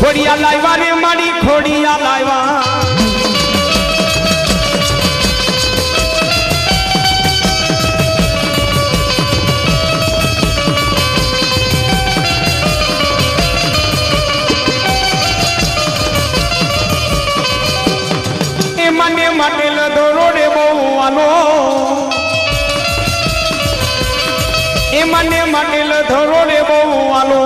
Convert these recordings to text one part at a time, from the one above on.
खोड़िया लाइवा रे मारी खोड़िया लाइवा ए मने मटेल दोरो रे बउवानो ए मने मटेल दोरो रे बउवानो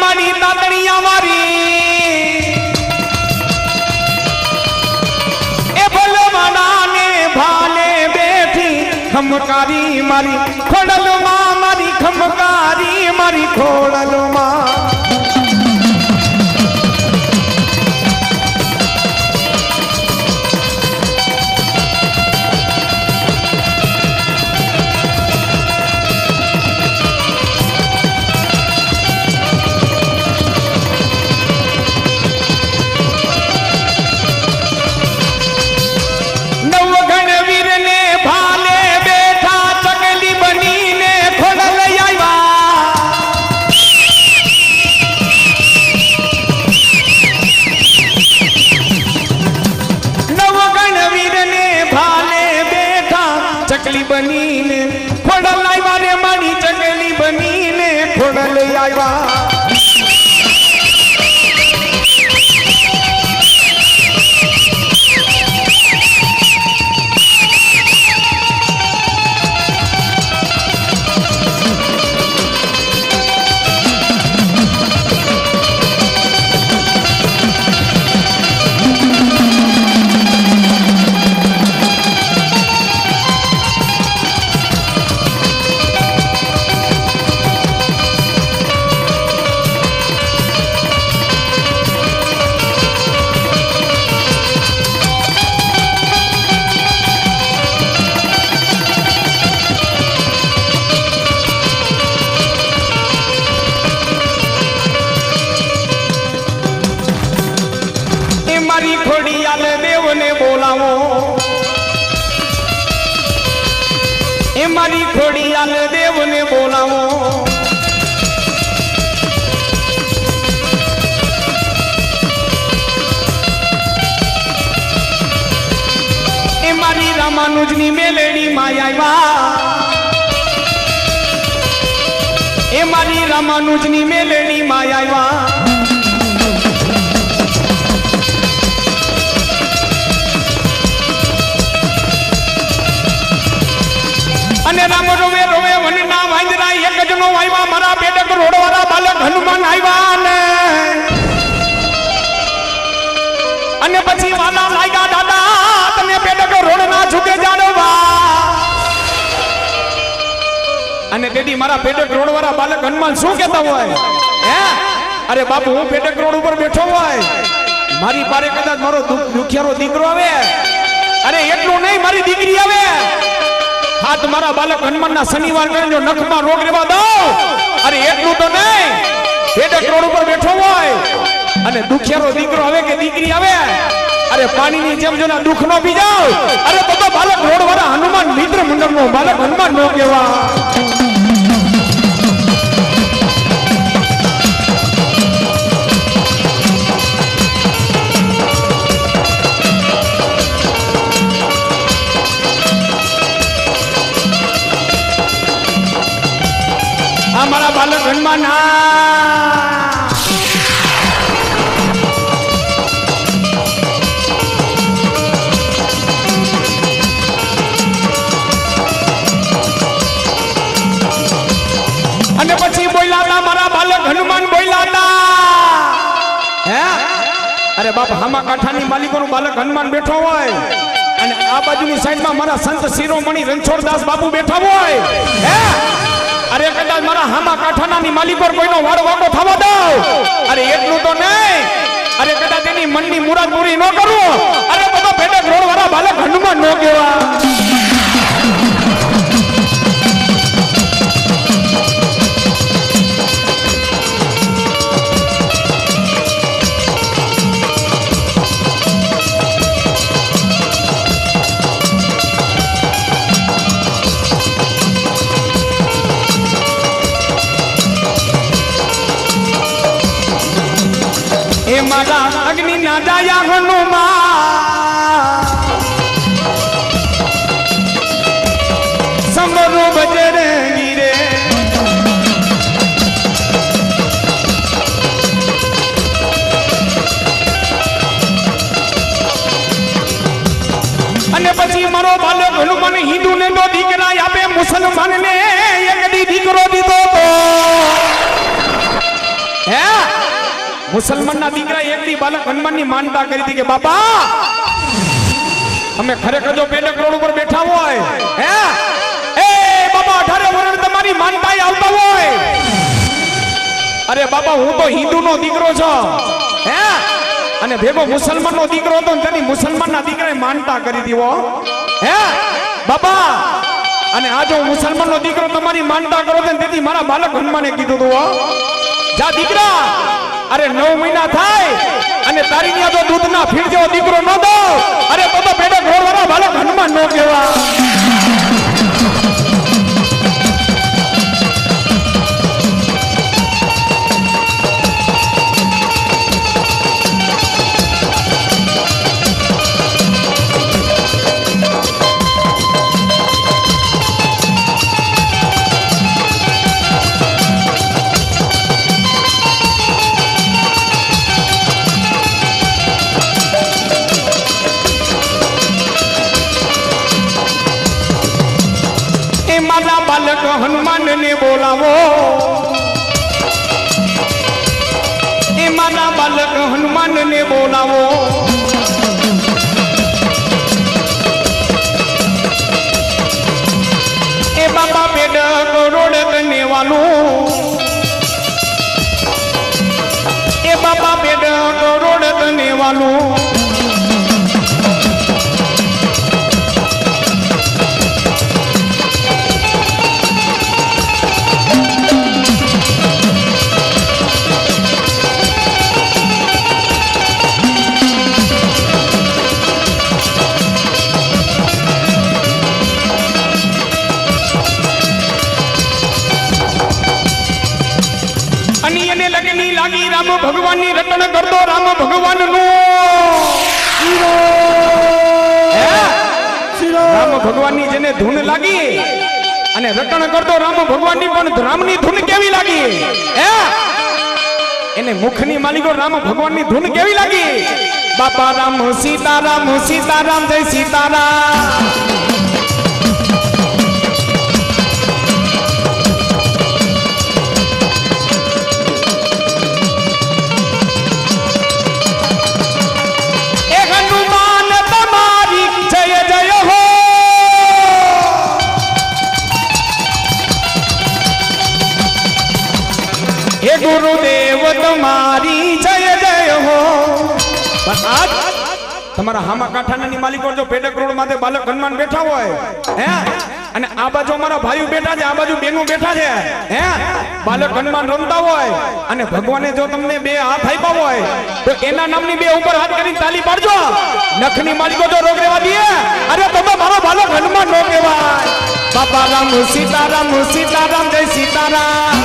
मारी तातड़िया मारी ए बोलो मनाने भाले बैठी खमकारी मारी खोड़ल माँ मारी खमकारी मारी खोड़ल माँ चकली बनी ने खोड़ल आइवा रे मारी चकली बनी ने खोड़ल आइवा मारी खोड़िया देव ने बोलावो ए मारी खोड़िया देव ने बोलावो ए मारी रामानुजनी मेलेडी मायावा ए मारी रामानुजनी मेलेडी मायावा राम रोवे रोवे वनना वांदरा एक जनो आइवा मारा पेटक रोडवारा बालक हनुमान आइवा ने अने પછી વાલા લાગ્યા દાદા તને પેટક રોડ ના છૂકે જાડવા અને તેડી મારા પેટક રોડવારા બાલક હનુમાન શું કહેતા હોય હે અરે બાપુ હું પેટક રોડ ઉપર બેઠો હોય મારી પારે કદાચ મારો દુખિયારો દીકરો આવે અરે એટલું નહીં મારી દીકરી આવે હા તમારા બાલક હનુમાન ના શનિવાર કરીને નખમાં રોગ લેવા દો અરે એટલું તો નહીં પેટક રોડ ઉપર બેઠો હોય અને દુખિયારો દીકરો આવે કે દીકરી આવે અરે પાણીની જેમ જોના દુખ નો પી જાવ અરે તો બાલક રોડ વાળા હનુમાન મિત્ર મંડળ નો બાલક હનુમાન નો કહેવા हमारा बालक हनुमान અને પછી બોલ્યા મારા બાલક હનુમાન બોલ્યા હે અરે બાપ હામા કાઠાની માલિકોનું બાલક હનુમાન બેઠો હોય અને આ બાજુની સાઈડમાં મારા સંત શિરોમણી રણછોડદાસ બાપુ બેઠા હોય હે અરે કદાચ મારા હામા કાઠાનાની માલિકો કોઈનો વાળ વાંકો થવા દો. અરે એટલું તો નહીં, અરે કદાચ એની મનની મુરાદ પૂરી ન કરું, અરે બધો પેટે રોડ વાળા બાલક હનુમાન ન કેવા. એ મારા અગ્નિ ના જાયા હનુમાન સમરો બજરંગી રે. અને પછી મારો બાલક હનુમાન હિન્દુ ને તો દીકરા આપે, મુસલમાન ને એક દીકરો દીધો તો હે મુસલમાન ના દીકરા એક દી બાલક હનુમાન ની માનતા કરી હતી કે બાપા અમે ખરેખર જો પેટે કરોડ ઉપર બેઠા હોય હે એ બાબા 18 વર્ષ તમારી માનતા આવતા હોય, અરે બાબા હું તો હિન્દુ નો દીકરો છું હે અને ભેગો મુસલમાન નો દીકરો હતો, તેની મુસલમાન ના દીકરાએ માનતા કરી દીવો હે બાબા. અને આ જો મુસલમાન નો દીકરો તમારી માનતા કરો તો તેથી મારા બાલક હનુમાને કીધું હતું જા દીકરા, અરે 9 મહિના થાય અને તારી ન્યા જો દૂધના ફીણ જેવો દીકરો ન દો, અરે તો પેટે ઘોડ વાળા બાલક હનુમાન નો કહેવા. બાલક હનુમાન ને બોલાવો, એ મારા બાલક હનુમાન ને બોલાવો. એ બાબા પેડ કરોડ તને વાલું, એ બાબા પેડ કરોડ તને વાલું. લાગી રામ ભગવાન ની રટણ કરતો રામ ભગવાન નું રામ ભગવાન ની જેને ધૂન લાગી અને રટણ કરતો રામ ભગવાન ની પણ રામ ની ધૂન કેવી લાગી એને મુખ ની માલિકો રામ ભગવાન ની ધૂન કેવી લાગી. બાપા રામ સીતારામ સીતારામ જય સીતારામ. ગુરુદેવ તમારી જય જય હો. આજ તમારા હામા કાઠાના માલિકો જો પેટે કરોડ માથે બાલક હનુમાન બેઠા હોય હે અને આ બાજુ અમારા ભાઈઓ બેઠા છે, આ બાજુ બેનો બેઠા છે હે બાલક હનુમાન રમતા હોય અને ભગવાને જો તમને 2 હાથ આપ્યા હોય તો એના નામની 2 ઉપર હાથ કરીને તાલી પાડજો. નખની માલિકો જો રોગ રેવા દે, અરે તમે મારો બાલક હનુમાન નો કહેવાય. બાપા રામ સીતારામ સીતારામ જય સીતારામ.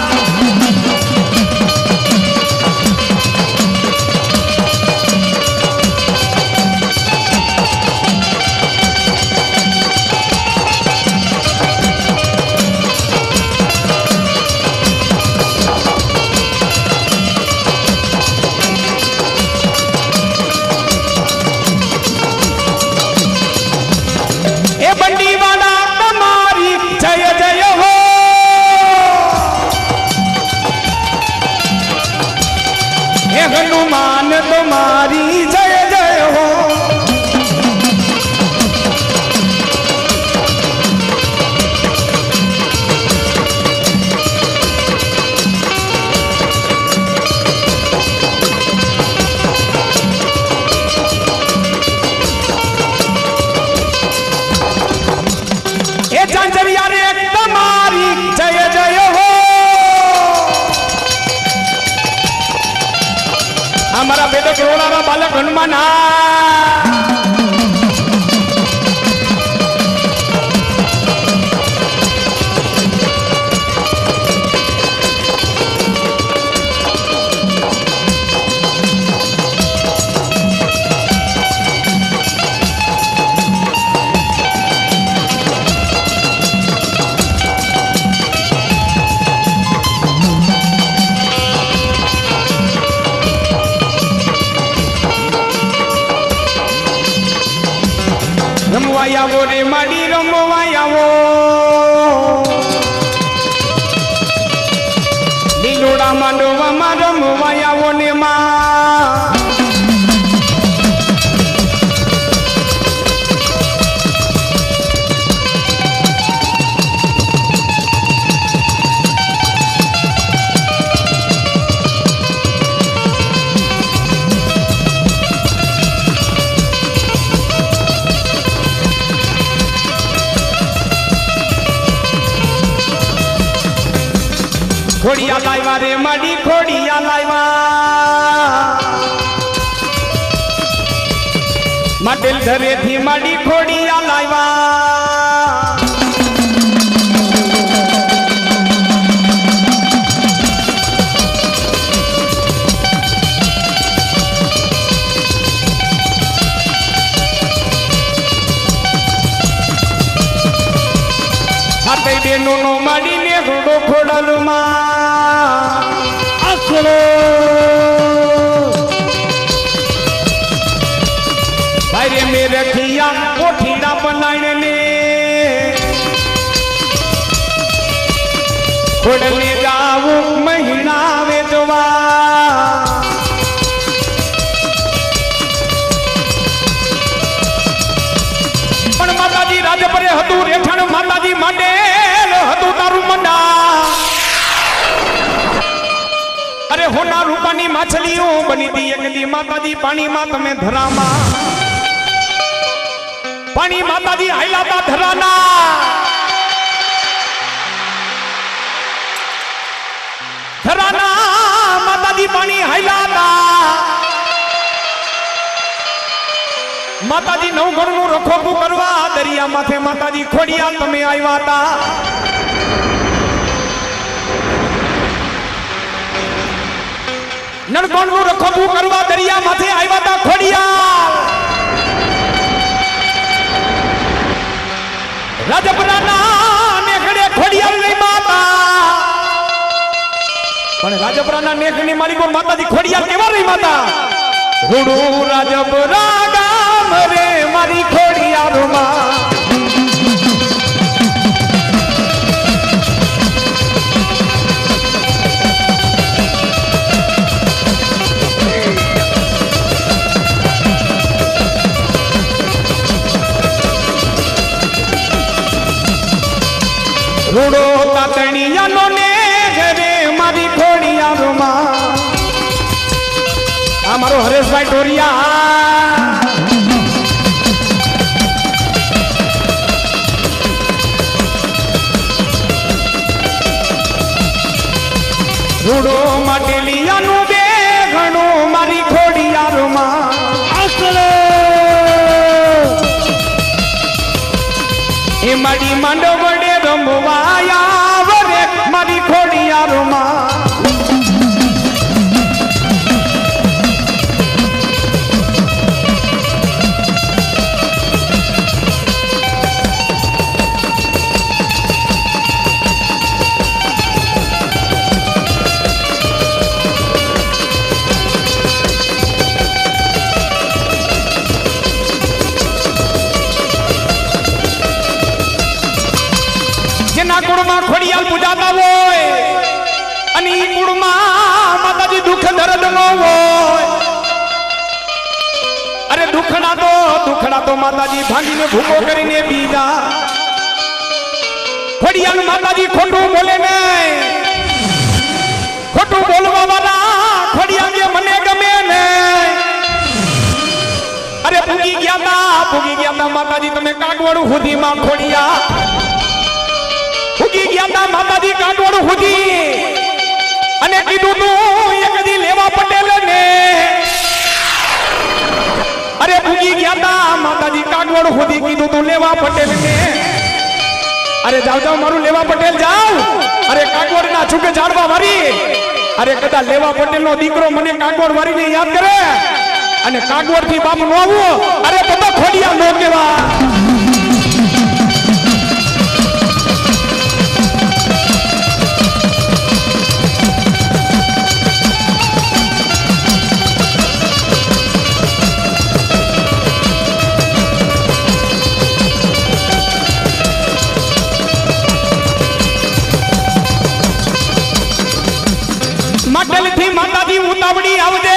રોડારા બાલક હનુમાન રમવાયાવો રે માડી રમવાયાવો લીલોડા માંડવામાં રમવાયાવો ને માં ખોડિયા લાવ્યા રે માડી ખોડિયા લાવ્યા માટેલ ધરેથી માડી ખોડિયા લાવ્યા હાથે બેનો નો માડી ને ઘોડો ખોડાલુમાં ભાઈ મે રખિયા કોઠીડા બનાઈને ને ખોડને જાવું મહિના વેચવા પણ માતાજી રાજપરે હતું રેઠાણ માતાજી માંડેલ હતું તારું મંડા અરે હોના રૂપાની માછલીઓ બની દી એકલી માતાજી પાણીમાં તમે ધરામાં પાણી માતાજી હાઈલાતા ધરાના ધરાના માતાજી પાણી હાઈલાતા માતાજી નવઘણનું રખોપું કરવા દરિયા માથે માતાજી ખોડિયા તમે આવ્યા હતા નણકોણનું રખોપું કરવા દરિયા માથે આવ્યા હતા ખોડિયા રાજપરાના નેખડે ખોડિયાલ નહીં માતા પણ રાજપરાના નેખની માલિકો માતાજી ખોડિયાલ કેવા રહી માતા રૂડુ રાજપરા ગામ રે મારી ખોડિયારમાં રૂડો તાતણિયાનો ને ઘરે મારી ખોડિયારમાં આ મારો હરેશભાઈ ટોરિયા રૂડો માટેલિયાનું બે ઘણું મારી ખોડિયારમાં એ મારી માંડો વડે રમવાયા વરે મારી ખોડિયારમાં જેના કુળમાં ખોડિયાલ પૂજાતા હોય અને ઈ કુળમાં માતાજી દુઃખ દર્દ નો હોય અરે દુખડા તો માતાજી ભાંગીને ભૂકો કરીને બીજા ખોડિયાલ માતાજી ખોટું બોલે નહીં ખોટું બોલવા વાળા ખોડિયાલ જે મને ગમે નહીં અરે પૂગી ગયા તા માતાજી તમે કાગવાડું સુધીમાં ખોડિયા ઉગી ગયા તા માતાજી કાટવાડું હુધી અને કીધું તું એક દી લેવા પટેલ ને કીધું તું લેવા પટેલ ને અરે જાવ જાવ મારું લેવા પટેલ જાવ અરે કાગવડ ના છુકે ઝાડવા વારી અરે કદા લેવા પટેલ નો દીકરો મને કાગવડ વારીને યાદ કરે અને કાગવડ થી બાપ નો આવો અરે બધા ખોડિયા નો કેવા માટલ થી માતાજી ઉતાવળી આવજે